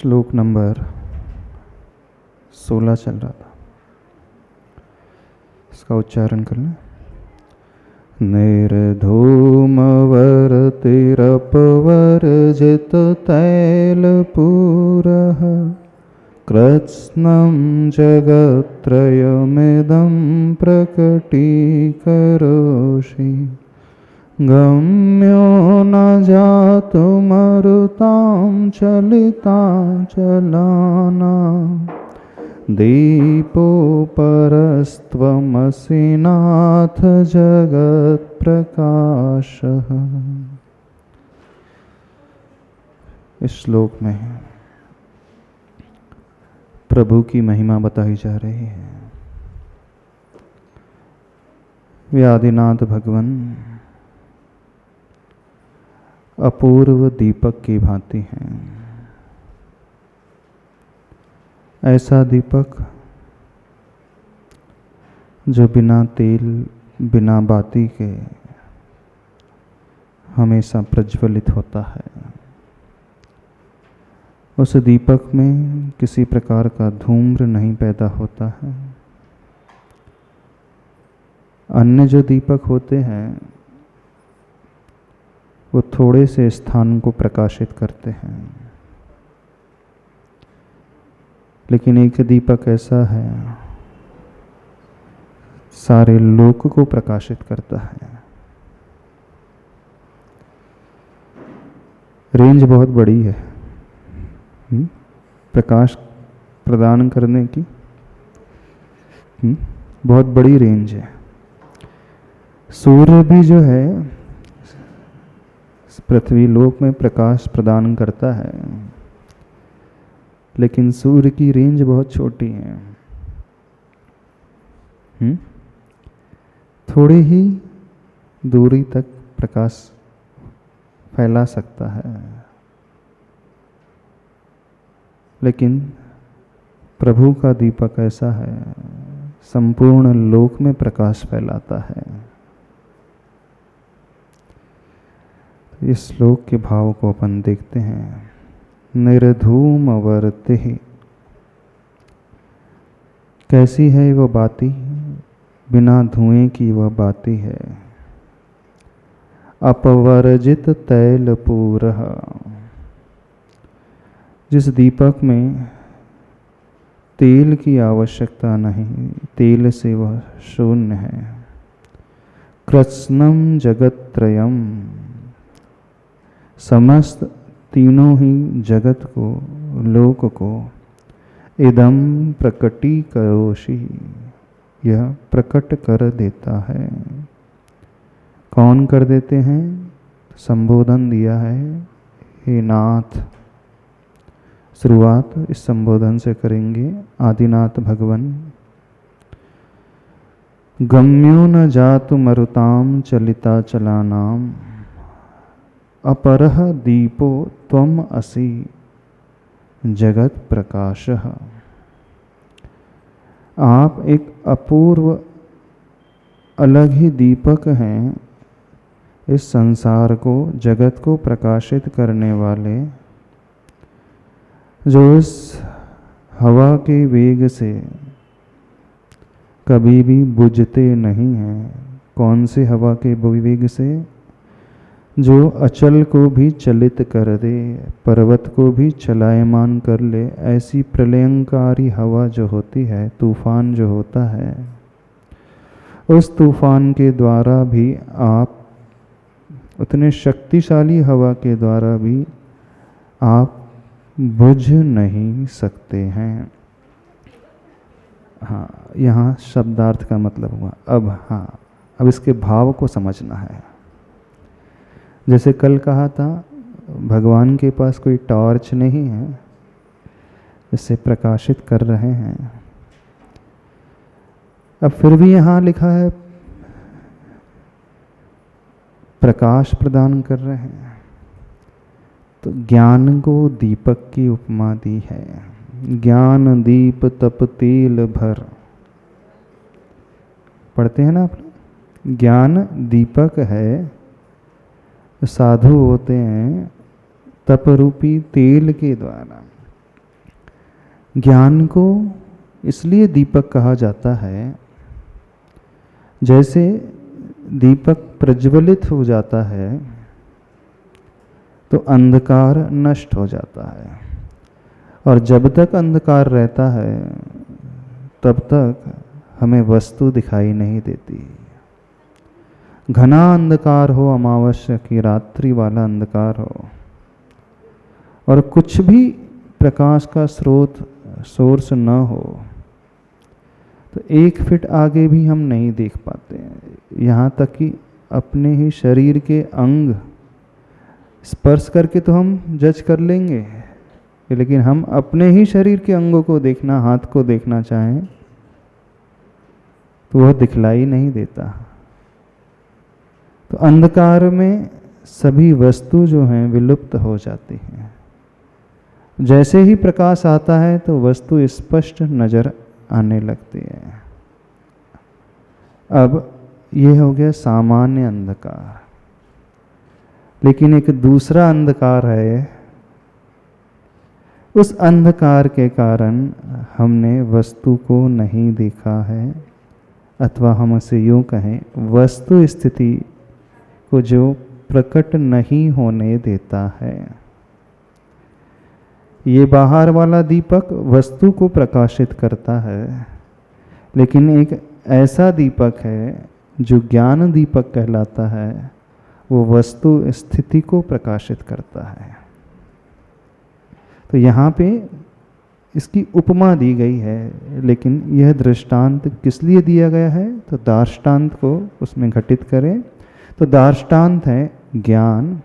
श्लोक नंबर 16 चल रहा था, इसका उच्चारण करना। निर्धूमवर्तिरपवर्जित तैलपूरः कृत्स्नं जगत्त्रयमिदं प्रकटीकरोषि गम्यो न जातुमरुतां चलिताचलानां दीपोपरस्त्वमसि नाथ जगत्प्रकाशः। इस श्लोक में प्रभु की महिमा बताई जा रही है। वे आदिनाथ भगवान अपूर्व दीपक की भांति हैं। ऐसा दीपक जो बिना तेल बिना बाती के हमेशा प्रज्वलित होता है। उस दीपक में किसी प्रकार का धूम्र नहीं पैदा होता है। अन्य जो दीपक होते हैं वो थोड़े से स्थान को प्रकाशित करते हैं, लेकिन एक दीपक ऐसा है सारे लोक को प्रकाशित करता है। रेंज बहुत बड़ी है प्रकाश प्रदान करने की, बहुत बड़ी रेंज है। सूर्य भी जो है पृथ्वी लोक में प्रकाश प्रदान करता है, लेकिन सूर्य की रेंज बहुत छोटी है। थोड़ी ही दूरी तक प्रकाश फैला सकता है, लेकिन प्रभु का दीपक ऐसा है संपूर्ण लोक में प्रकाश फैलाता है। इस श्लोक के भाव को अपन देखते हैं। निर्धूमवर्तिः, कैसी है वह बाती? बिना धुएं की वह बाती है। अपवर्जित तैलपूरः, जिस दीपक में तेल की आवश्यकता नहीं, तेल से वह शून्य है। कृत्स्नं जगत्त्रयम्, समस्त तीनों ही जगत को लोक को इदं प्रकटीकरोषि, यह प्रकट कर देता है। कौन कर देते हैं? संबोधन दिया है, हे नाथ। शुरुआत इस संबोधन से करेंगे। आदिनाथ भगवान। गम्यो न जातु मरुताम चलिता चलानाम अपरः दीपो त्वम असि जगत प्रकाशः। आप एक अपूर्व अलग ही दीपक हैं, इस संसार को जगत को प्रकाशित करने वाले, जो इस हवा के वेग से कभी भी बुझते नहीं हैं। कौन से हवा के वेग से? जो अचल को भी चलित कर दे, पर्वत को भी चलायमान कर ले। ऐसी प्रलयंकारी हवा जो होती है, तूफान जो होता है, उस तूफान के द्वारा भी आप, उतने शक्तिशाली हवा के द्वारा भी आप बुझ नहीं सकते हैं। हाँ, यहाँ शब्दार्थ का मतलब हुआ। अब इसके भाव को समझना है। जैसे कल कहा था, भगवान के पास कोई टॉर्च नहीं है जिससे प्रकाशित कर रहे हैं। अब फिर भी यहाँ लिखा है प्रकाश प्रदान कर रहे हैं, तो ज्ञान को दीपक की उपमा दी है। ज्ञान दीप तप तेल भर, पढ़ते हैं ना आप लोग। ज्ञान दीपक है, साधु होते हैं तप रूपी तेल के द्वारा। ज्ञान को इसलिए दीपक कहा जाता है, जैसे दीपक प्रज्वलित हो जाता है तो अंधकार नष्ट हो जाता है, और जब तक अंधकार रहता है तब तक हमें वस्तु दिखाई नहीं देती। घना अंधकार हो, अमावस्या की रात्रि वाला अंधकार हो, और कुछ भी प्रकाश का स्रोत सोर्स न हो, तो 1 फीट आगे भी हम नहीं देख पाते हैं। यहाँ तक कि अपने ही शरीर के अंग स्पर्श करके तो हम जज कर लेंगे, लेकिन हम अपने ही शरीर के अंगों को देखना, हाथ को देखना चाहें तो वह दिखलाई नहीं देता। तो अंधकार में सभी वस्तु जो हैं विलुप्त हो जाती हैं। जैसे ही प्रकाश आता है तो वस्तु स्पष्ट नजर आने लगती है। अब ये हो गया सामान्य अंधकार, लेकिन एक दूसरा अंधकार है। उस अंधकार के कारण हमने वस्तु को नहीं देखा है, अथवा हम उसे यूँ कहें वस्तु स्थिति को जो प्रकट नहीं होने देता है। ये बाहर वाला दीपक वस्तु को प्रकाशित करता है, लेकिन एक ऐसा दीपक है जो ज्ञान दीपक कहलाता है, वो वस्तु स्थिति को प्रकाशित करता है। तो यहाँ पे इसकी उपमा दी गई है, लेकिन यह दृष्टांत किस लिए दिया गया है, तो दार्ष्टान्त को उसमें घटित करें। तो दार्ष्टान्त है ज्ञान,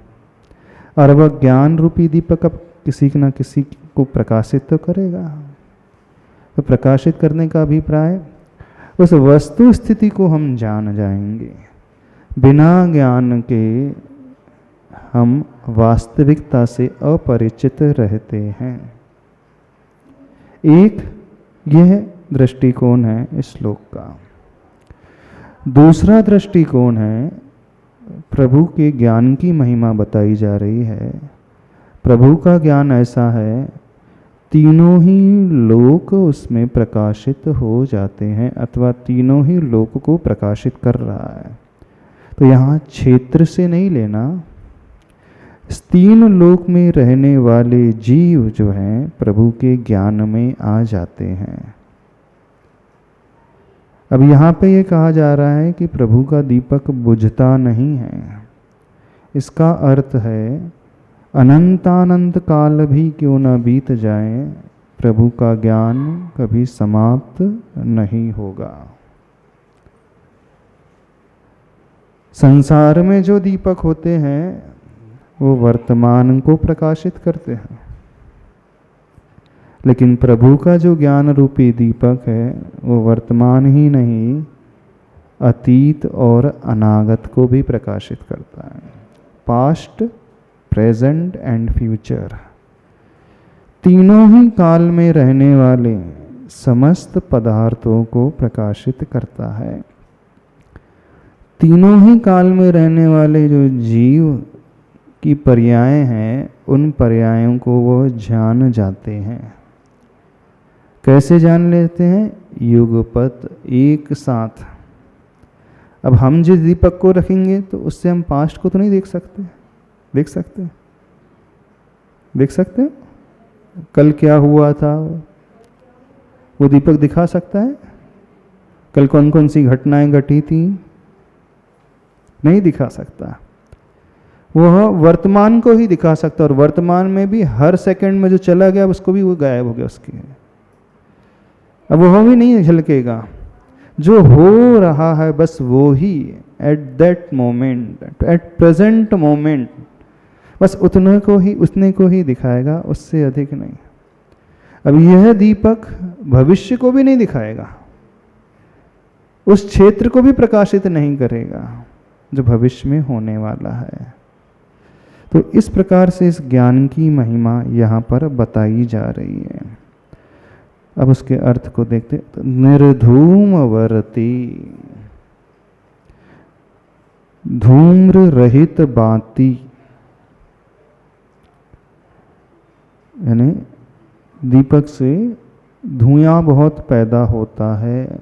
और वह ज्ञान रूपी दीपक अब किसी न किसी को प्रकाशित तो करेगा। तो प्रकाशित करने का अभिप्राय, उस वस्तु स्थिति को हम जान जाएंगे। बिना ज्ञान के हम वास्तविकता से अपरिचित रहते हैं। एक यह दृष्टिकोण है इस श्लोक का। दूसरा दृष्टिकोण है, प्रभु के ज्ञान की महिमा बताई जा रही है। प्रभु का ज्ञान ऐसा है, तीनों ही लोक उसमें प्रकाशित हो जाते हैं, अथवा तीनों ही लोक को प्रकाशित कर रहा है। तो यहाँ क्षेत्र से नहीं लेना, इस 3 लोक में रहने वाले जीव जो हैं प्रभु के ज्ञान में आ जाते हैं। अब यहाँ पे ये कहा जा रहा है कि प्रभु का दीपक बुझता नहीं है। इसका अर्थ है, अनंतानंत काल भी क्यों न बीत जाए, प्रभु का ज्ञान कभी समाप्त नहीं होगा। संसार में जो दीपक होते हैं वो वर्तमान को प्रकाशित करते हैं, लेकिन प्रभु का जो ज्ञान रूपी दीपक है वो वर्तमान ही नहीं, अतीत और अनागत को भी प्रकाशित करता है। पास्ट, प्रेजेंट एंड फ्यूचर, तीनों ही काल में रहने वाले समस्त पदार्थों को प्रकाशित करता है। तीनों ही काल में रहने वाले जो जीव की पर्याय हैं, उन पर्यायों को वो जान जाते हैं। कैसे जान लेते हैं? युगपत, एक साथ। अब हम जिस दीपक को रखेंगे तो उससे हम पास्ट को तो नहीं देख सकते। देख सकते? देख सकते? कल क्या हुआ था वो दीपक दिखा सकता है? कल कौन कौन सी घटनाएं घटी थी? नहीं दिखा सकता। वह वर्तमान को ही दिखा सकता, और वर्तमान में भी हर सेकंड में जो चला गया उसको भी वो गायब हो गया उसकी। अब वह भी नहीं झलकेगा। जो हो रहा है बस वो ही, at that moment, at present moment, बस उतने को ही दिखाएगा, उससे अधिक नहीं। अब यह दीपक भविष्य को भी नहीं दिखाएगा, उस क्षेत्र को भी प्रकाशित नहीं करेगा जो भविष्य में होने वाला है। तो इस प्रकार से इस ज्ञान की महिमा यहाँ पर बताई जा रही है। अब उसके अर्थ को देखते, तो निर्धूमवर्ती, धूम्र रहित बाती, यानी दीपक से धुआं बहुत पैदा होता है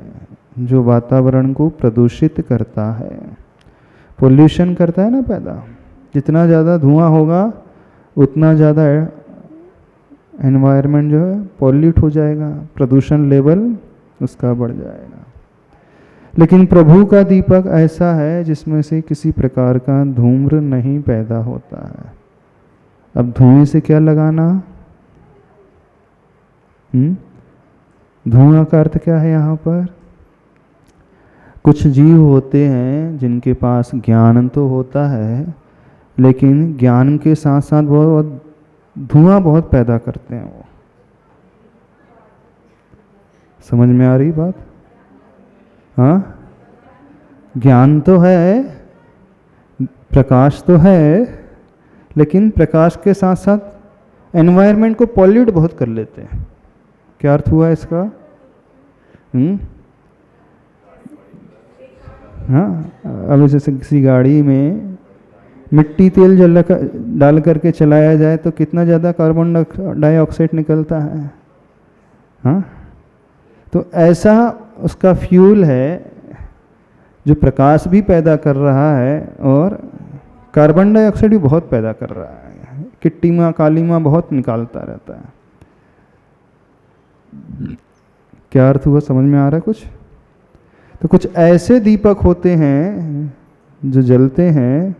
जो वातावरण को प्रदूषित करता है, पोल्यूशन करता है ना पैदा। जितना ज़्यादा धुआं होगा उतना ज़्यादा एनवायरनमेंट जो है पॉल्यूट हो जाएगा, प्रदूषण लेवल उसका बढ़ जाएगा। लेकिन प्रभु का दीपक ऐसा है जिसमें से किसी प्रकार का धूम्र नहीं पैदा होता है। अब धुएं से क्या लगाना? धुआं का अर्थ क्या है यहाँ पर? कुछ जीव होते हैं जिनके पास ज्ञान तो होता है, लेकिन ज्ञान के साथ साथ बहुत धुआं बहुत पैदा करते हैं। वो समझ में आ रही बात? हाँ, ज्ञान तो है, प्रकाश तो है, लेकिन प्रकाश के साथ साथ एनवायरनमेंट को पॉल्यूट बहुत कर लेते हैं। क्या अर्थ हुआ इसका? हाँ, अब जैसे किसी गाड़ी में मिट्टी तेल डाल करके चलाया जाए तो कितना ज़्यादा कार्बन डाइऑक्साइड निकलता है। हाँ, तो ऐसा उसका फ्यूल है जो प्रकाश भी पैदा कर रहा है और कार्बन डाइऑक्साइड भी बहुत पैदा कर रहा है। किट्टी माँ काली माँ बहुत निकालता रहता है। क्या अर्थ हुआ? समझ में आ रहा है कुछ? तो कुछ ऐसे दीपक होते हैं जो जलते हैं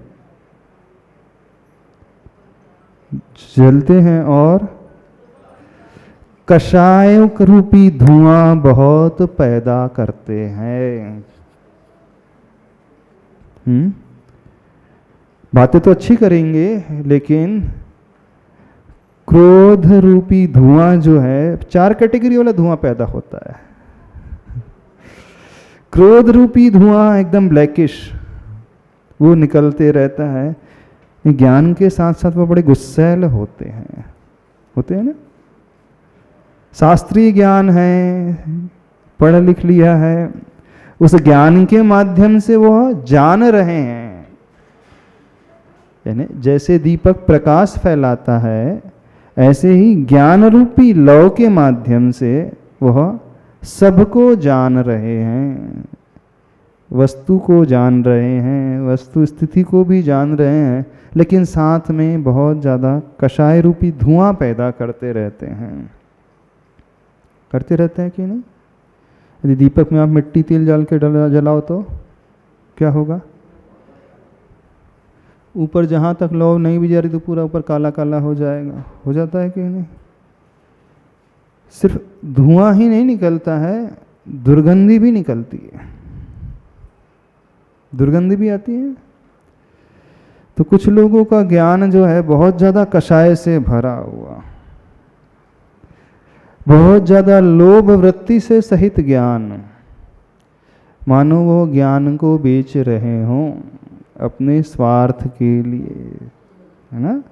और कषाय रूपी धुआं बहुत पैदा करते हैं। बातें तो अच्छी करेंगे, लेकिन क्रोध रूपी धुआं जो है, 4 कैटेगरी वाला धुआं पैदा होता है। क्रोध रूपी धुआं एकदम ब्लैकिश, वो निकलते रहता है। ज्ञान के साथ साथ वो बड़े गुस्सैल होते हैं ना। शास्त्रीय ज्ञान है, पढ़ लिख लिया है, उस ज्ञान के माध्यम से वो जान रहे हैं। यानी जैसे दीपक प्रकाश फैलाता है, ऐसे ही ज्ञान रूपी लौ के माध्यम से वह सबको जान रहे हैं, वस्तु को जान रहे हैं, वस्तु स्थिति को भी जान रहे हैं, लेकिन साथ में बहुत ज़्यादा कषाय रूपी धुआं पैदा करते रहते हैं कि नहीं? यदि दीपक में आप मिट्टी तेल डाल के जलाओ तो क्या होगा? ऊपर जहाँ तक लौ नहीं भी जा रही तो पूरा ऊपर काला काला हो जाएगा। हो जाता है कि नहीं? सिर्फ धुआं ही नहीं निकलता है, दुर्गंधी भी निकलती है, दुर्गंधी भी आती है। तो कुछ लोगों का ज्ञान जो है बहुत ज़्यादा कषाय से भरा हुआ, बहुत ज़्यादा लोभ वृत्ति से सहित ज्ञान, मानो वो ज्ञान को बेच रहे हों अपने स्वार्थ के लिए, है ना।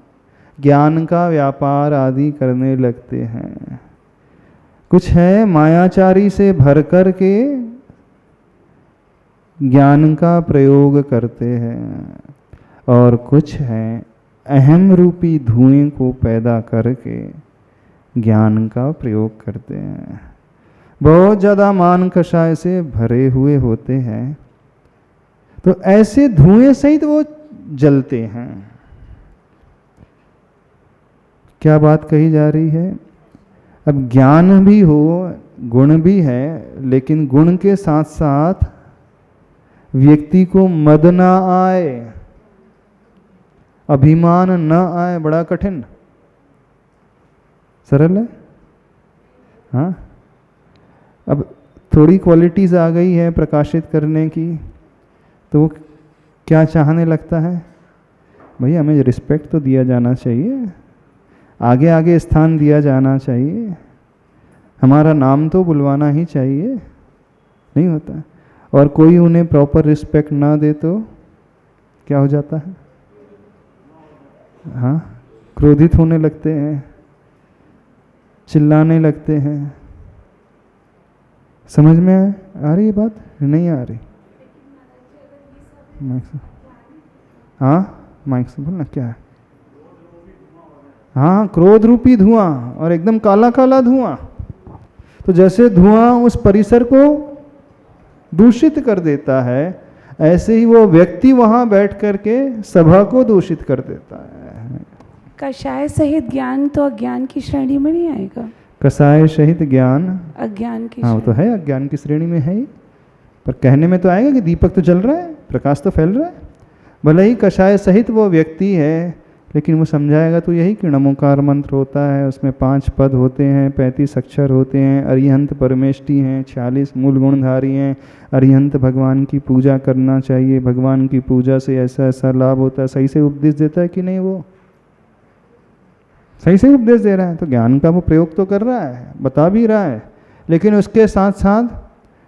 ज्ञान का व्यापार आदि करने लगते हैं। कुछ है मायाचारी से भर कर के ज्ञान का प्रयोग करते हैं, और कुछ है अहम रूपी धुएं को पैदा करके ज्ञान का प्रयोग करते हैं। बहुत ज़्यादा मान कषाय से भरे हुए होते हैं, तो ऐसे धुएं सहित वो जलते हैं। क्या बात कही जा रही है? अब ज्ञान भी हो, गुण भी है, लेकिन गुण के साथ साथ व्यक्ति को मद ना आए, अभिमान न आए। बड़ा कठिन, सरल है। हाँ, अब थोड़ी क्वालिटीज आ गई है प्रकाशित करने की, तो वो क्या चाहने लगता है? भैया हमें रिस्पेक्ट तो दिया जाना चाहिए, आगे आगे स्थान दिया जाना चाहिए, हमारा नाम तो बुलवाना ही चाहिए। नहीं होता। और कोई उन्हें प्रॉपर रिस्पेक्ट ना दे तो क्या हो जाता है? हाँ, क्रोधित होने लगते हैं, चिल्लाने लगते हैं। समझ में आ रही है बात? नहीं आ रही? हाँ, माइक से बोलना। क्या है? हाँ, क्रोध रूपी धुआं, और एकदम काला काला धुआं। तो जैसे धुआं उस परिसर को दूषित कर देता है, ऐसे ही वो व्यक्ति वहां बैठ करके सभा को दूषित कर देता है। कषाय सहित ज्ञान तो अज्ञान की श्रेणी में नहीं आएगा? कषाय सहित ज्ञान अज्ञान की, हाँ वो तो है, अज्ञान की श्रेणी में है ही, पर कहने में तो आएगा कि दीपक तो जल रहा है, प्रकाश तो फैल रहा है। भले ही कषाय सहित वो व्यक्ति है, लेकिन वो समझाएगा तो यही कि नमोकार मंत्र होता है, उसमें 5 पद होते हैं, 35 अक्षर होते हैं, अरिहंत परमेष्टि हैं, 46 मूल गुणधारी हैं, अरिहंत भगवान की पूजा करना चाहिए, भगवान की पूजा से ऐसा ऐसा लाभ होता है। सही से उपदेश देता है कि नहीं? वो सही से उपदेश दे रहा है, तो ज्ञान का वो प्रयोग तो कर रहा है, बता भी रहा है, लेकिन उसके साथ साथ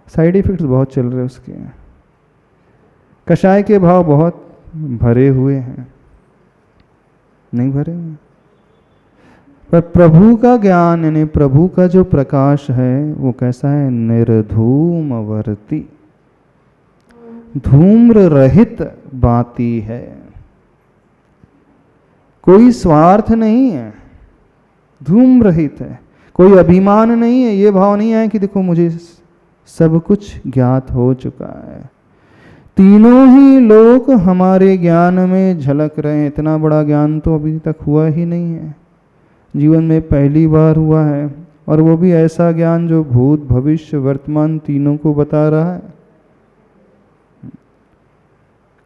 साइड इफेक्ट्स बहुत चल रहे उसके। कषाय के भाव बहुत भरे हुए हैं, नहीं भरे हुए, पर प्रभु का ज्ञान यानी प्रभु का जो प्रकाश है वो कैसा है? निर्धूमवर्ती, धूम्र रहित बाती है, कोई स्वार्थ नहीं है, धूम रहित है, कोई अभिमान नहीं है, ये भाव नहीं है कि देखो मुझे सब कुछ ज्ञात हो चुका है। तीनों ही लोग हमारे ज्ञान में झलक रहे हैं, इतना बड़ा ज्ञान तो अभी तक हुआ ही नहीं है, जीवन में पहली बार हुआ है, और वो भी ऐसा ज्ञान जो भूत भविष्य वर्तमान तीनों को बता रहा है।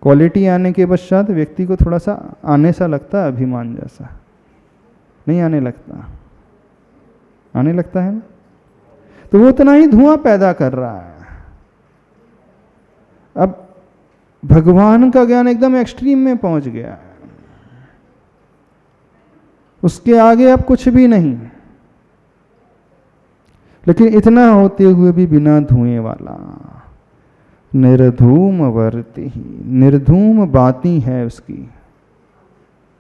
क्वालिटी आने के पश्चात व्यक्ति को थोड़ा सा आने सा लगता है, अभिमान जैसा नहीं आने लगता, आने लगता है ना, तो वो उतना ही धुआं पैदा कर रहा है। अब भगवान का ज्ञान एकदम एक्सट्रीम में पहुंच गया है, उसके आगे अब कुछ भी नहीं, लेकिन इतना होते हुए भी बिना धुएं वाला, निर्धूम वर्ती ही, निर्धूम बाती है उसकी,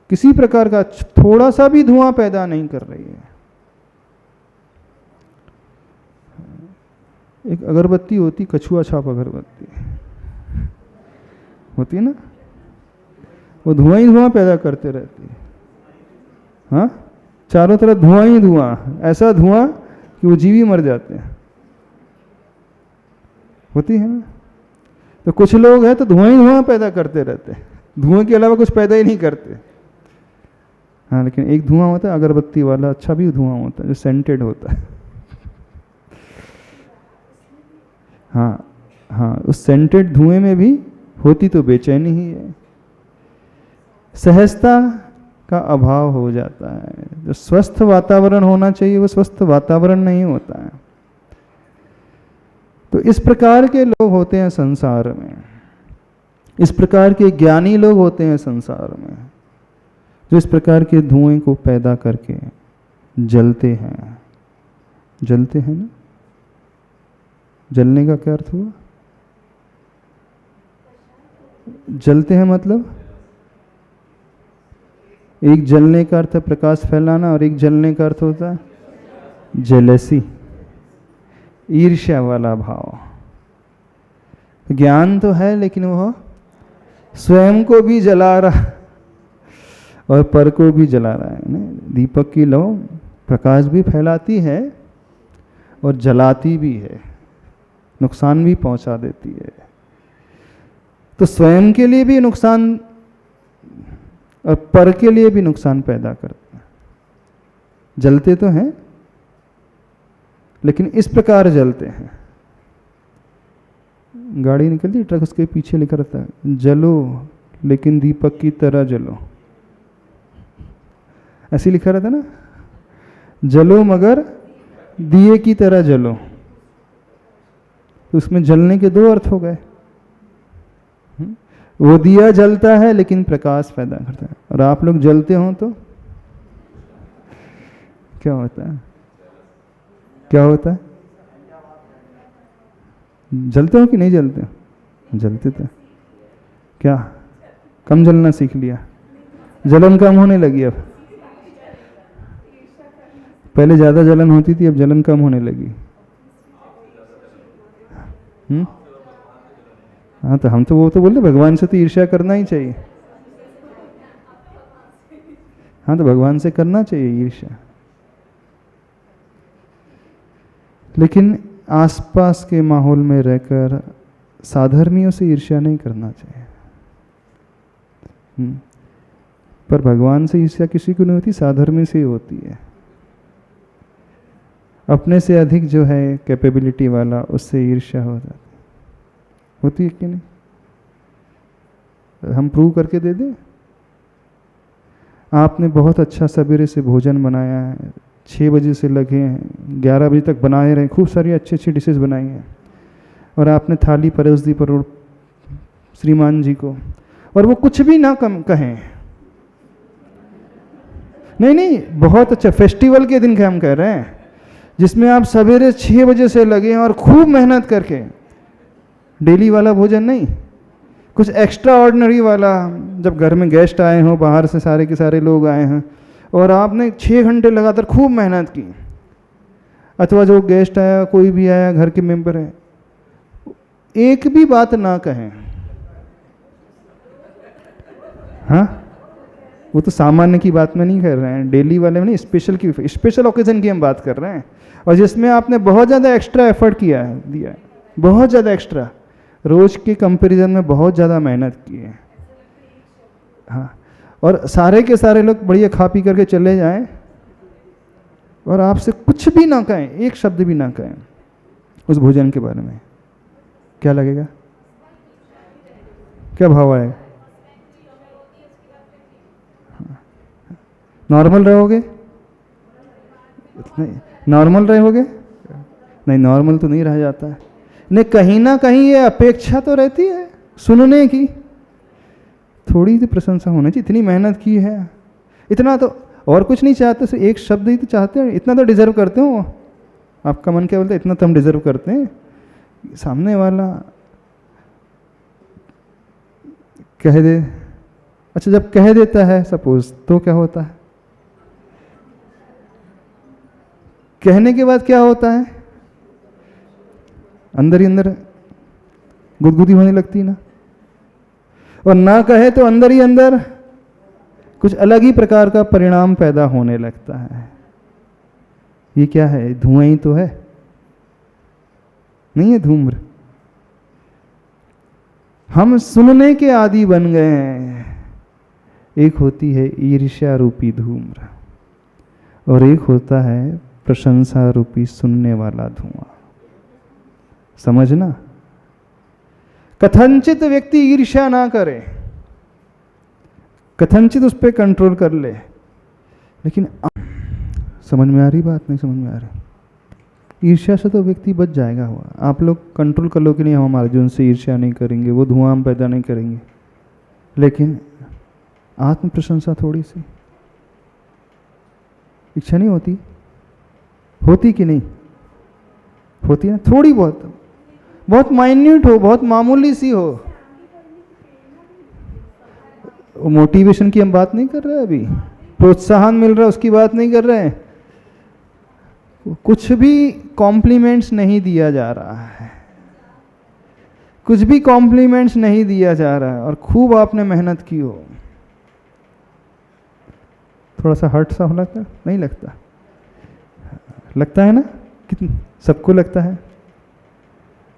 किसी प्रकार का थोड़ा सा भी धुआं पैदा नहीं कर रही है। एक अगरबत्ती होती, कछुआ छाप अगरबत्ती होती है ना, वो धुआं ही धुआं पैदा करते रहती है। हाँ, चारों तरफ धुआं ही धुआं, ऐसा धुआं कि वो जीव ही मर जाते हैं, होती है ना। तो कुछ लोग हैं तो धुआं ही धुआं पैदा करते रहते हैं, धुआं के अलावा कुछ पैदा ही नहीं करते। हाँ, लेकिन एक धुआं होता है अगरबत्ती वाला, अच्छा भी धुआं होता है जो सेंटेड होता है। हाँ हाँ, उस सेंटेड धुएं में भी होती तो बेचैनी ही है, सहजता का अभाव हो जाता है। जो स्वस्थ वातावरण होना चाहिए वो स्वस्थ वातावरण नहीं होता है। तो इस प्रकार के लोग होते हैं संसार में, इस प्रकार के ज्ञानी लोग होते हैं संसार में, जो इस प्रकार के धुएं को पैदा करके जलते हैं। जलते हैं ना, जलने का क्या अर्थ हुआ? जलते हैं मतलब एक जलने का अर्थ है प्रकाश फैलाना, और एक जलने का अर्थ होता है जेलसी, ईर्ष्या वाला भाव। ज्ञान तो है लेकिन वह स्वयं को भी जला रहा और पर को भी जला रहा है। दीपक की लौ प्रकाश भी फैलाती है और जलाती भी है, नुकसान भी पहुंचा देती है। तो स्वयं के लिए भी नुकसान और पर के लिए भी नुकसान पैदा करते हैं। जलते तो हैं लेकिन इस प्रकार जलते हैं। गाड़ी निकलती, ट्रक उसके पीछे लिखा रहता है जलो लेकिन दीपक की तरह जलो, ऐसे लिखा रहता है ना, जलो मगर दिए की तरह जलो। तो उसमें जलने के दो अर्थ हो गए। वो दिया जलता है लेकिन प्रकाश पैदा करता है, और आप लोग जलते हो तो क्या होता है? क्या होता है? जलते हो कि नहीं जलते हो? जलते थे। क्या कम जलना सीख लिया? जलन कम होने लगी अब? पहले ज्यादा जलन होती थी, अब जलन कम होने लगी। हाँ, तो हम तो वो तो बोलते भगवान से तो ईर्ष्या करना ही चाहिए। हाँ, तो भगवान से करना चाहिए ईर्ष्या, लेकिन आसपास के माहौल में रहकर साधर्मियों से ईर्ष्या नहीं करना चाहिए। पर भगवान से ईर्ष्या किसी को नहीं होती, साधर्मी से ही होती है। अपने से अधिक जो है कैपेबिलिटी वाला, उससे ईर्ष्या हो जाती होती है कि नहीं? हम प्रूव करके दे दें। आपने बहुत अच्छा सवेरे से भोजन बनाया है, 6 बजे से लगे हैं, 11 बजे तक बनाए रहे, खूब सारी अच्छी अच्छी डिशेस बनाई हैं, और आपने थाली परोस दी पर श्रीमान जी को, और वो कुछ भी ना कम कहें। नहीं, बहुत अच्छा फेस्टिवल के दिन का हम कह रहे हैं, जिसमें आप सवेरे 6 बजे से लगे हैं और खूब मेहनत करके, डेली वाला भोजन नहीं, कुछ एक्स्ट्रा ऑर्डिनरी वाला। जब घर में गेस्ट आए हों, बाहर से सारे के सारे लोग आए हैं, और आपने 6 घंटे लगातार खूब मेहनत की, अथवा जो गेस्ट आया, कोई भी आया, घर के मेंबर है, एक भी बात ना कहें। हाँ, वो तो सामान्य की बात में नहीं कर रहे हैं, डेली वाले में नहीं, स्पेशल ओकेजन की हम बात कर रहे हैं, और जिसमें आपने बहुत ज़्यादा एक्स्ट्रा एफर्ट किया है, दिया है, बहुत ज़्यादा एक्स्ट्रा, रोज के कंपैरिजन में बहुत ज़्यादा मेहनत की है। हाँ, और सारे के सारे लोग बढ़िया खा पी करके चले जाएं, और आपसे कुछ भी ना कहें, एक शब्द भी ना कहें उस भोजन के बारे में, क्या लगेगा? क्या भाव आएगा? नॉर्मल रहोगे? नहीं, नॉर्मल रहोगे? नहीं, नॉर्मल तो नहीं रह जाता है। नहीं, कहीं ना कहीं ये अपेक्षा तो रहती है सुनने की, थोड़ी सी प्रशंसा होनी चाहिए, इतनी मेहनत की है, इतना तो, और कुछ नहीं चाहते, सिर्फ एक शब्द ही तो चाहते हैं, इतना तो डिजर्व करते हो। आपका मन क्या बोलता है? इतना तो हम डिजर्व करते हैं। सामने वाला कह दे, अच्छा जब कह देता है सपोज, तो क्या होता है? कहने के बाद क्या होता है? अंदर ही अंदर गुदगुदी होने लगती ना, और ना कहे तो अंदर ही अंदर कुछ अलग ही प्रकार का परिणाम पैदा होने लगता है। ये क्या है? धुआं ही तो है, नहीं है धूम्र। हम सुनने के आदी बन गए हैं। एक होती है ईर्ष्या रूपी धूम्र, और एक होता है प्रशंसा रूपी सुनने वाला धुआं। समझना, कथनचित व्यक्ति ईर्ष्या ना करे, कथनचित उस पर कंट्रोल कर ले, लेकिन समझ में आ रही बात? नहीं समझ में आ रही। ईर्ष्या से तो व्यक्ति बच जाएगा। हुआ आप लोग कंट्रोल कर लो कि नहीं, हम हमारे जो उनसे ईर्ष्या नहीं करेंगे, वो धुआं हम पैदा नहीं करेंगे, लेकिन आत्म प्रशंसा थोड़ी सी इच्छा नहीं होती? होती कि नहीं होती है? थोड़ी बहुत, बहुत माइन्यूट हो, बहुत मामूली सी हो। मोटिवेशन की हम बात नहीं कर रहे, अभी प्रोत्साहन मिल रहा है उसकी बात नहीं कर रहे हैं, कुछ भी कॉम्प्लीमेंट्स नहीं दिया जा रहा है, कुछ भी कॉम्प्लीमेंट्स नहीं दिया जा रहा है, और खूब आपने मेहनत की हो, थोड़ा सा हर्ट सा हो लगता है? नहीं लगता? लगता है ना? कितना सबको लगता है।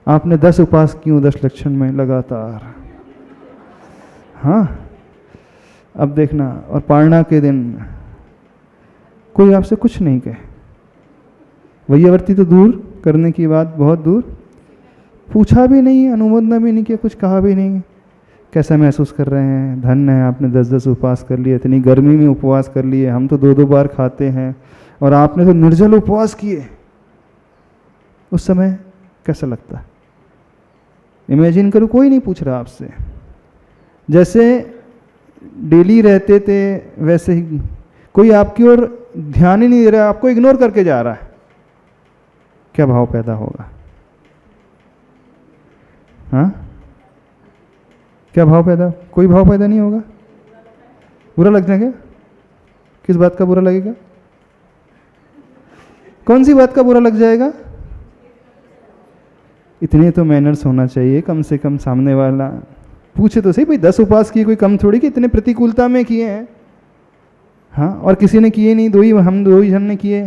आपने 10 उपवास क्यों 10 लक्षण में लगातार, हाँ, अब देखना, और पारणा के दिन कोई आपसे कुछ नहीं कहे, वैयावर्ती तो दूर करने की बात, बहुत दूर, पूछा भी नहीं, अनुमोदन भी नहीं किया, कुछ कहा भी नहीं, कैसा महसूस कर रहे हैं? धन्य है आपने 10-10 उपवास कर लिए, इतनी गर्मी में उपवास कर लिए, हम तो 2-2 बार खाते हैं, और आपने तो निर्जल उपवास किए। उस समय कैसा लगता है? इमेजिन करो, कोई नहीं पूछ रहा आपसे, जैसे डेली रहते थे वैसे ही, कोई आपकी ओर ध्यान ही नहीं दे रहा, आपको इग्नोर करके जा रहा है, क्या भाव पैदा होगा? हाँ, क्या भाव पैदा? कोई भाव पैदा नहीं होगा। बुरा लग जाएगा? किस बात का बुरा लगेगा? कौन सी बात का बुरा लग जाएगा? इतने तो मैनर्स होना चाहिए कम से कम, सामने वाला पूछे तो सही, भाई 10 उपवास किए, कोई कम थोड़ी कि इतने प्रतिकूलता में किए हैं। हाँ, और किसी ने किए नहीं, 2 ही हम 2 ही जन ने किए,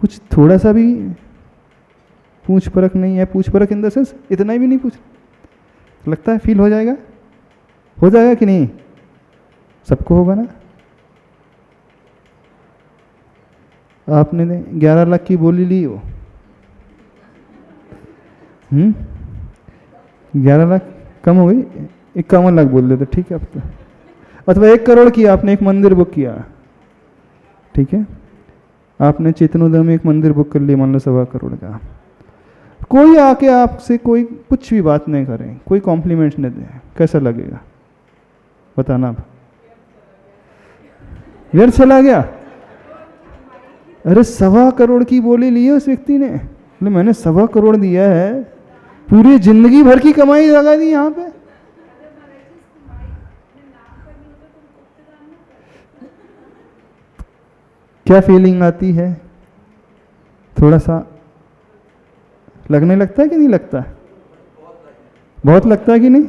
कुछ थोड़ा सा भी पूछ परख नहीं है, पूछ परख इन द सेंस इतना ही भी नहीं पूछ, लगता है फील हो जाएगा कि नहीं? सबको होगा ना। आपने 11 लाख की बोली ली हो, 11 लाख कम हो गई, 51 लाख बोल देते, ठीक है अब तो। अथवा 1 करोड़ की आपने एक मंदिर बुक किया, ठीक है, आपने चेतनोदय में एक मंदिर बुक कर लिया, मान लो 1.25 करोड़ का। कोई आके आपसे कोई कुछ भी बात नहीं करे, कोई कॉम्प्लीमेंट नहीं दे, कैसा लगेगा बताना? आप व्यर्थ चला गया। अरे 1.25 करोड़ की बोली ली है उस व्यक्ति ने, बोले मैंने 1.25 करोड़ दिया है, पूरी जिंदगी भर की कमाई लगा दी यहाँ पे। क्या फीलिंग आती है? थोड़ा सा लगने लगता है कि नहीं लगता? बहुत लगता है कि नहीं?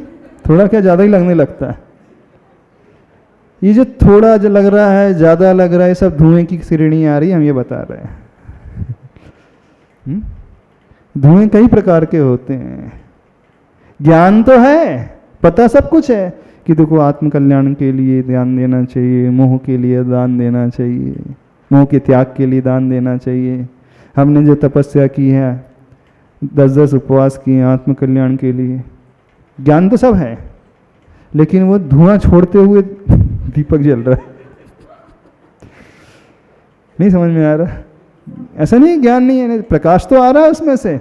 थोड़ा क्या ज़्यादा ही लगने लगता है? ये जो थोड़ा जो लग रहा है, ज़्यादा लग रहा है, सब धुएं की श्रेणी आ रही है, हम ये बता रहे हैं। धुएं कई प्रकार के होते हैं। ज्ञान तो है, पता सब कुछ है कि देखो आत्म कल्याण के लिए ध्यान देना चाहिए, मोह के लिए दान देना चाहिए, मोह के त्याग के लिए दान देना चाहिए। हमने जो तपस्या की है, 10-10 उपवास किए आत्म कल्याण के लिए, ज्ञान तो सब है, लेकिन वो धुआं छोड़ते हुए दीपक जल रहा है। नहीं समझ में आ रहा? ऐसा नहीं ज्ञान नहीं है, प्रकाश तो आ रहा है उसमें से,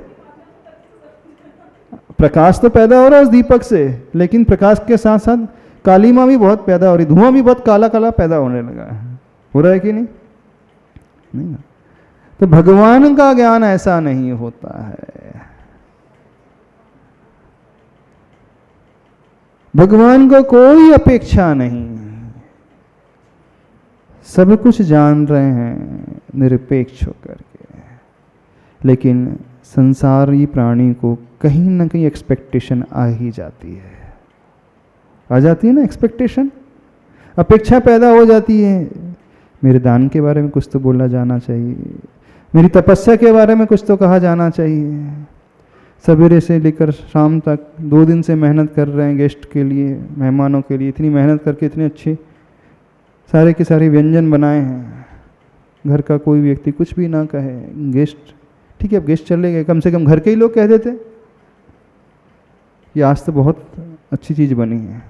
प्रकाश तो पैदा हो रहा है उस दीपक से, लेकिन प्रकाश के साथ साथ कालीमा भी बहुत पैदा हो रही, धुआं भी बहुत काला काला पैदा होने लगा है। हो रहा है कि नहीं? नहीं। तो भगवान का ज्ञान ऐसा नहीं होता है। भगवान को कोई अपेक्षा नहीं, सब कुछ जान रहे हैं निरपेक्ष होकर के, लेकिन संसारी प्राणी को कहीं ना कहीं एक्सपेक्टेशन आ ही जाती है, आ जाती है ना एक्सपेक्टेशन, अपेक्षा पैदा हो जाती है। मेरे दान के बारे में कुछ तो बोला जाना चाहिए, मेरी तपस्या के बारे में कुछ तो कहा जाना चाहिए। सवेरे से लेकर शाम तक 2 दिन से मेहनत कर रहे हैं गेस्ट के लिए, मेहमानों के लिए, इतनी मेहनत करके इतने अच्छे सारे के सारे व्यंजन बनाए हैं। घर का कोई व्यक्ति कुछ भी ना कहे, गेस्ट ठीक है, अब गेस्ट चले गए, कम से कम घर के ही लोग कह देते कि आज तो बहुत अच्छी चीज़ बनी है।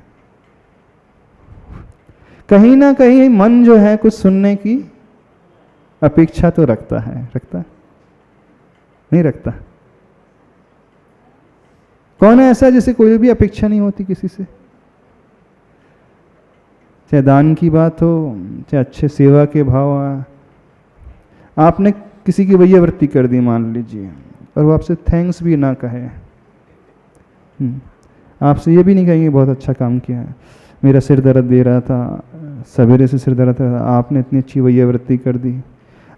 कहीं ना कहीं मन जो है कुछ सुनने की अपेक्षा तो रखता है, रखता नहीं रखता? कौन है ऐसा जिसे कोई भी अपेक्षा नहीं होती किसी से? चाहे दान की बात हो, चाहे अच्छे सेवा के भाव आ, आपने किसी की वैयावृत्ति कर दी मान लीजिए, और वो आपसे थैंक्स भी ना कहे, आपसे ये भी नहीं कहेंगे बहुत अच्छा काम किया है, मेरा सिर दर्द दे रहा था, सवेरे से सिर दर्द था, आपने इतनी अच्छी वैयावृत्ति कर दी,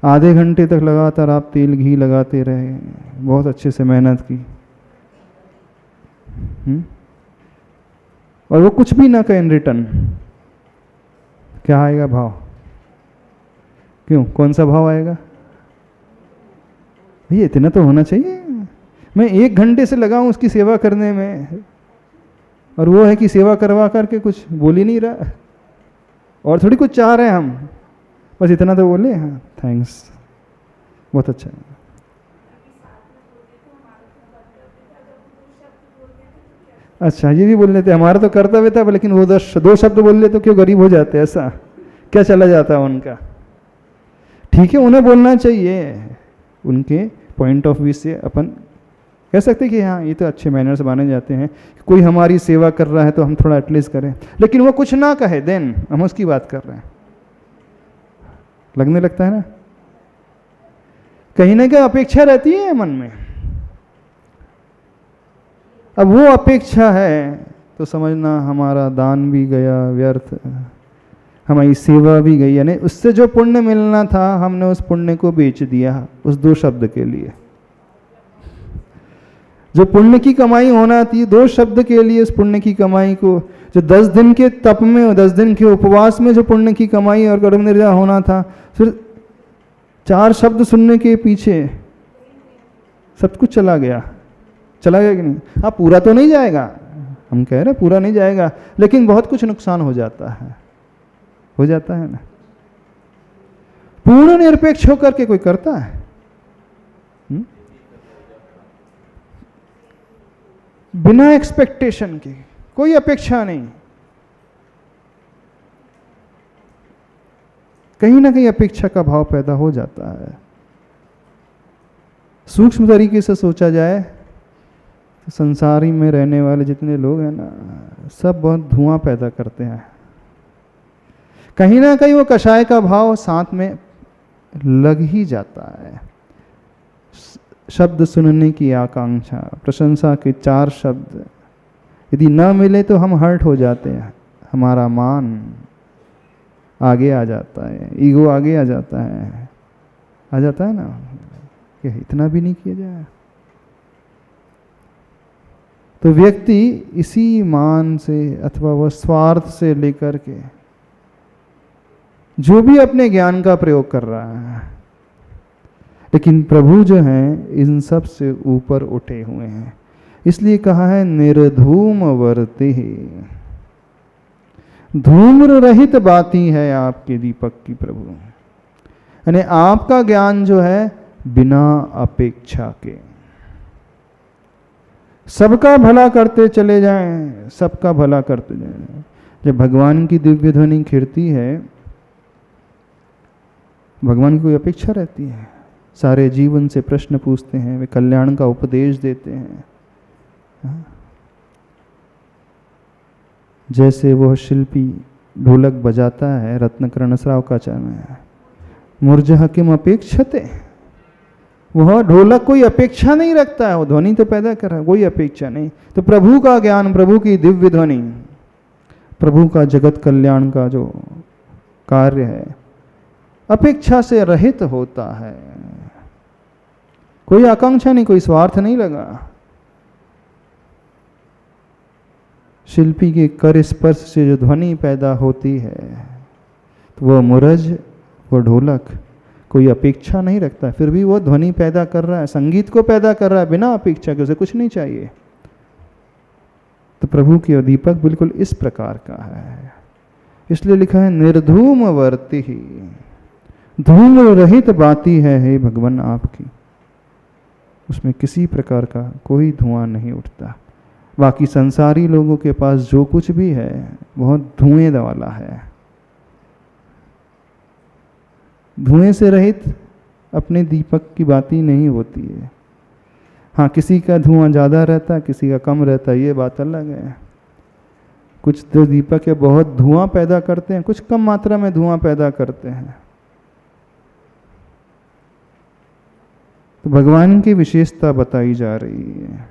आधे घंटे तक लगातार आप तेल घी लगाते रहे, बहुत अच्छे से मेहनत की, और वो कुछ भी ना कहे इन रिटर्न, क्या आएगा भाव? क्यों, कौन सा भाव आएगा? भैया इतना तो होना चाहिए, मैं 1 घंटे से लगा हूं उसकी सेवा करने में, और वो है कि सेवा करवा करके कुछ बोल ही नहीं रहा, और थोड़ी कुछ चाह रहे हैं हम, बस इतना तो बोले, हाँ थैंक्स, बहुत अच्छा है। अच्छा ये भी बोल लेते, हमारा तो कर्तव्य था, लेकिन वो 2 शब्द बोल ले तो क्यों गरीब हो जाते, ऐसा क्या चला जाता है उनका? ठीक है, उन्हें बोलना चाहिए, उनके पॉइंट ऑफ व्यू से अपन कह सकते कि हाँ ये तो अच्छे मैनर्स माने जाते हैं, कोई हमारी सेवा कर रहा है तो हम थोड़ा एटलीस्ट करें, लेकिन वो कुछ ना कहे देन हम उसकी बात कर रहे हैं, लगने लगता है ना? कहीं ना कहीं अपेक्षा रहती है मन में। अब वो अपेक्षा है तो समझना हमारा दान भी गया व्यर्थ, हमारी सेवा भी गई, यानी उससे जो पुण्य मिलना था हमने उस पुण्य को बेच दिया उस 2 शब्द के लिए। जो पुण्य की कमाई होना थी 2 शब्द के लिए, उस पुण्य की कमाई को जो 10 दिन के तप में, 10 दिन के उपवास में जो पुण्य की कमाई और कर्म निर्वाह होना था, फिर 4 शब्द सुनने के पीछे सब कुछ चला गया कि नहीं? हाँ, पूरा तो नहीं जाएगा, हम कह रहे पूरा नहीं जाएगा, लेकिन बहुत कुछ नुकसान हो जाता है ना। पूर्ण निरपेक्ष होकर के कोई करता है? बिना एक्सपेक्टेशन के, कोई अपेक्षा नहीं। कहीं ना कहीं अपेक्षा का भाव पैदा हो जाता है। सूक्ष्म तरीके से सोचा जाए तो संसारी में रहने वाले जितने लोग हैं ना, सब बहुत धुआं पैदा करते हैं। कहीं ना कहीं वो कषाय का भाव साथ में लग ही जाता है। शब्द सुनने की आकांक्षा, प्रशंसा के 4 शब्द यदि न मिले तो हम हर्ट हो जाते हैं, हमारा मान आगे आ जाता है, ईगो आगे आ जाता है ना, कि इतना भी नहीं किया जाए। तो व्यक्ति इसी मान से अथवा वह स्वार्थ से लेकर के जो भी अपने ज्ञान का प्रयोग कर रहा है, लेकिन प्रभु जो हैं इन सब से ऊपर उठे हुए हैं। इसलिए कहा है निर्धूम वर्ते, धूम्र रहित बाती है आपके दीपक की प्रभु। यानी आपका ज्ञान जो है बिना अपेक्षा के सबका भला करते चले जाएं, सबका भला करते जाएं। जब भगवान की दिव्य ध्वनि खिड़ती है, भगवान की कोई अपेक्षा रहती है? सारे जीवन से प्रश्न पूछते हैं, वे कल्याण का उपदेश देते हैं। जैसे वह शिल्पी ढोलक बजाता है रत्नकर्णस्राव का में, मूर्जह किम अपेक्षते, वह ढोलक कोई अपेक्षा नहीं रखता है, वो ध्वनि तो पैदा कर रहा है, कोई अपेक्षा नहीं। तो प्रभु का ज्ञान, प्रभु की दिव्य ध्वनि, प्रभु का जगत कल्याण का जो कार्य है, अपेक्षा से रहित होता है। कोई आकांक्षा नहीं, कोई स्वार्थ नहीं लगा। शिल्पी के कर स्पर्श से जो ध्वनि पैदा होती है, तो वह मूरज, वह ढोलक कोई अपेक्षा नहीं रखता, फिर भी वो ध्वनि पैदा कर रहा है, संगीत को पैदा कर रहा है बिना अपेक्षा के, उसे कुछ नहीं चाहिए। तो प्रभु की दीपक बिल्कुल इस प्रकार का है। इसलिए लिखा है निर्धूम वर्ति, धूम रहित बाती है हे भगवान आपकी, उसमें किसी प्रकार का कोई धुआं नहीं उठता। बाकी संसारी लोगों के पास जो कुछ भी है बहुत धुएं वाला है। धुएं से रहित अपने दीपक की बात ही नहीं होती है। हाँ, किसी का धुआं ज़्यादा रहता है, किसी का कम रहता है, ये बात अलग है। कुछ जो दीपक है बहुत धुआं पैदा करते हैं, कुछ कम मात्रा में धुआं पैदा करते हैं। तो भगवान की विशेषता बताई जा रही है।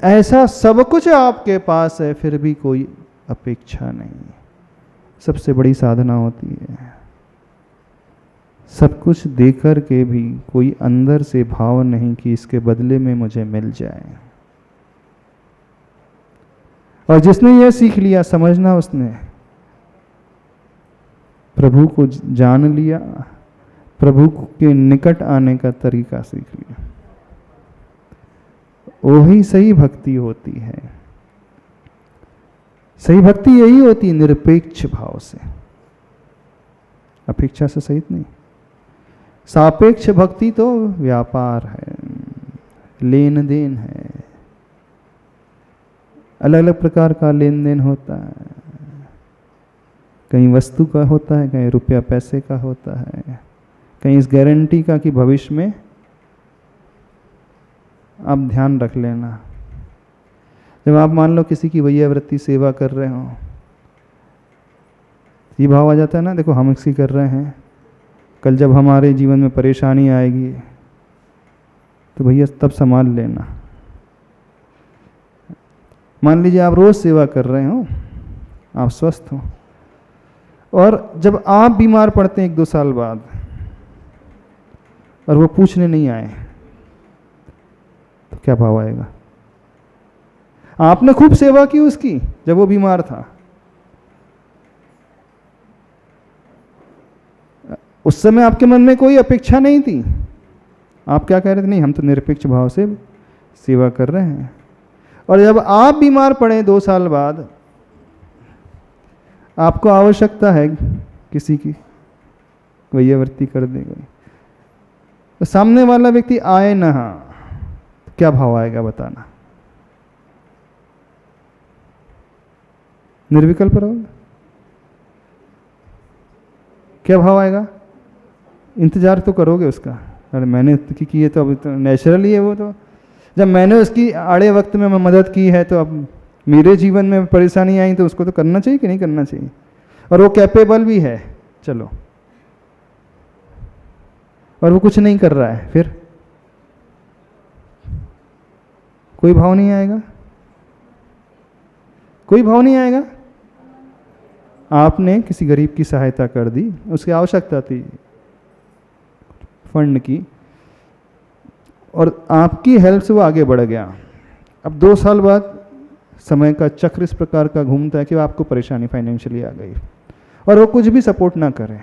ऐसा सब कुछ आपके पास है, फिर भी कोई अपेक्षा नहीं। सबसे बड़ी साधना होती है। सब कुछ देकर के भी कोई अंदर से भाव नहीं कि इसके बदले में मुझे मिल जाए। और जिसने यह सीख लिया, समझना उसने प्रभु को जान लिया, प्रभु के निकट आने का तरीका सीख लिया, वही सही भक्ति होती है। सही भक्ति यही होती है, निरपेक्ष भाव से, अपेक्षा से सहित नहीं। सापेक्ष भक्ति तो व्यापार है, लेन देन है, अलग अलग प्रकार का लेन देन होता है। कहीं वस्तु का होता है, कहीं रुपया पैसे का होता है, कहीं इस गारंटी का कि भविष्य में आप ध्यान रख लेना। जब आप मान लो किसी की वैयावृत्ति सेवा कर रहे हो, ये भाव आ जाता है ना, देखो हम इसकी कर रहे हैं, कल जब हमारे जीवन में परेशानी आएगी तो भैया तब संभाल लेना। मान लीजिए आप रोज सेवा कर रहे हो, आप स्वस्थ हो, और जब आप बीमार पड़ते हैं 1-2 साल बाद और वो पूछने नहीं आए, तो क्या भाव आएगा? आपने खूब सेवा की उसकी जब वो बीमार था, उस समय आपके मन में कोई अपेक्षा नहीं थी, आप क्या कह रहे थे, नहीं हम तो निरपेक्ष भाव से सेवा कर रहे हैं। और जब आप बीमार पड़े 2 साल बाद, आपको आवश्यकता है किसी की, वैयावृत्ति कर देगा, तो सामने वाला व्यक्ति आए ना, तो क्या भाव आएगा बताना? निर्विकल्प रहोगे, क्या भाव आएगा? इंतजार तो करोगे उसका, अरे मैंने की है तो अब तो नेचुरली है वो, तो जब मैंने उसकी आड़े वक्त में मदद की है तो अब मेरे जीवन में परेशानी आई तो उसको तो करना चाहिए कि नहीं करना चाहिए, और वो कैपेबल भी है, चलो, और वो कुछ नहीं कर रहा है, फिर कोई भाव नहीं आएगा, कोई भाव नहीं आएगा। आपने किसी गरीब की सहायता कर दी, उसकी आवश्यकता थी फंड की, और आपकी हेल्प से वो आगे बढ़ गया। अब 2 साल बाद समय का चक्र इस प्रकार का घूमता है कि आपको परेशानी फाइनेंशियली आ गई, और वो कुछ भी सपोर्ट ना करे,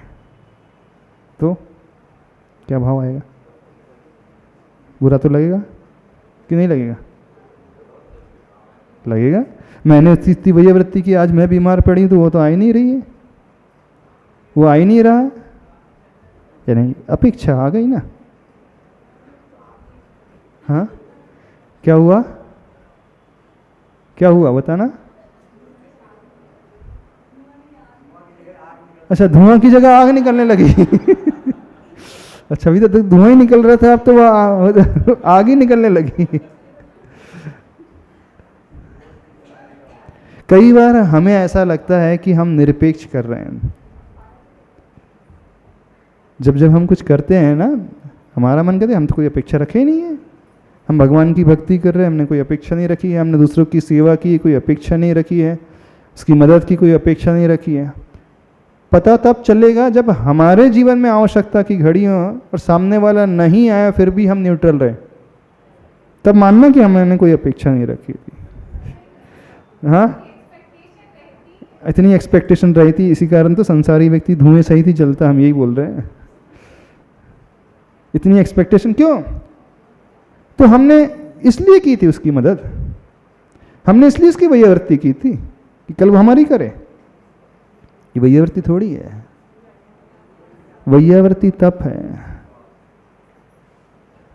तो क्या भाव आएगा? बुरा तो लगेगा कि नहीं लगेगा? लगेगा। मैंने इतनी वैयावृत्ति की, आज मैं बीमार पड़ी तो वो तो आ ही नहीं रही है, वो आ ही नहीं रहा, या नहीं? अपेक्षा आ गई ना। हाँ, क्या हुआ, क्या हुआ बताना? अच्छा, धुआं की जगह आग निकलने लगी। अच्छा, अभी तो धुआं ही निकल रहा था, अब तो वो आग ही निकलने लगी। कई बार हमें ऐसा लगता है कि हम निरपेक्ष कर रहे हैं। जब जब हम कुछ करते हैं ना, हमारा मन कहते हैं हम तो कोई अपेक्षा रखे ही नहीं है, हम भगवान की भक्ति कर रहे हैं, हमने कोई अपेक्षा नहीं रखी है, हमने दूसरों की सेवा की कोई अपेक्षा नहीं रखी है, उसकी मदद की कोई अपेक्षा नहीं रखी है। पता तब चलेगा जब हमारे जीवन में आवश्यकता की घड़ी हो और सामने वाला नहीं आया फिर भी हम न्यूट्रल रहे, तब मानना कि हमने कोई अपेक्षा नहीं रखी थी। हाँ, इतनी एक्सपेक्टेशन रही थी, इसी कारण तो संसारी व्यक्ति धुएं सही थी जलता, हम यही बोल रहे हैं। इतनी एक्सपेक्टेशन क्यों? तो हमने इसलिए की थी उसकी मदद, हमने इसलिए उसकी वैयावृत्ति की थी कि कल वो हमारी करे। ये वैयावृत्ति थोड़ी है, वैयावृत्ति तप है।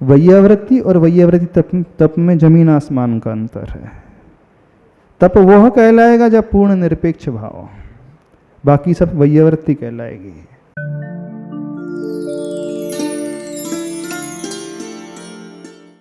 वैयावृत्ति और वैयावृत्ति तप में जमीन आसमान का अंतर है। तप वह कहलाएगा जब पूर्ण निरपेक्ष भाव, बाकी सब वैयावृत्ति कहलाएगी।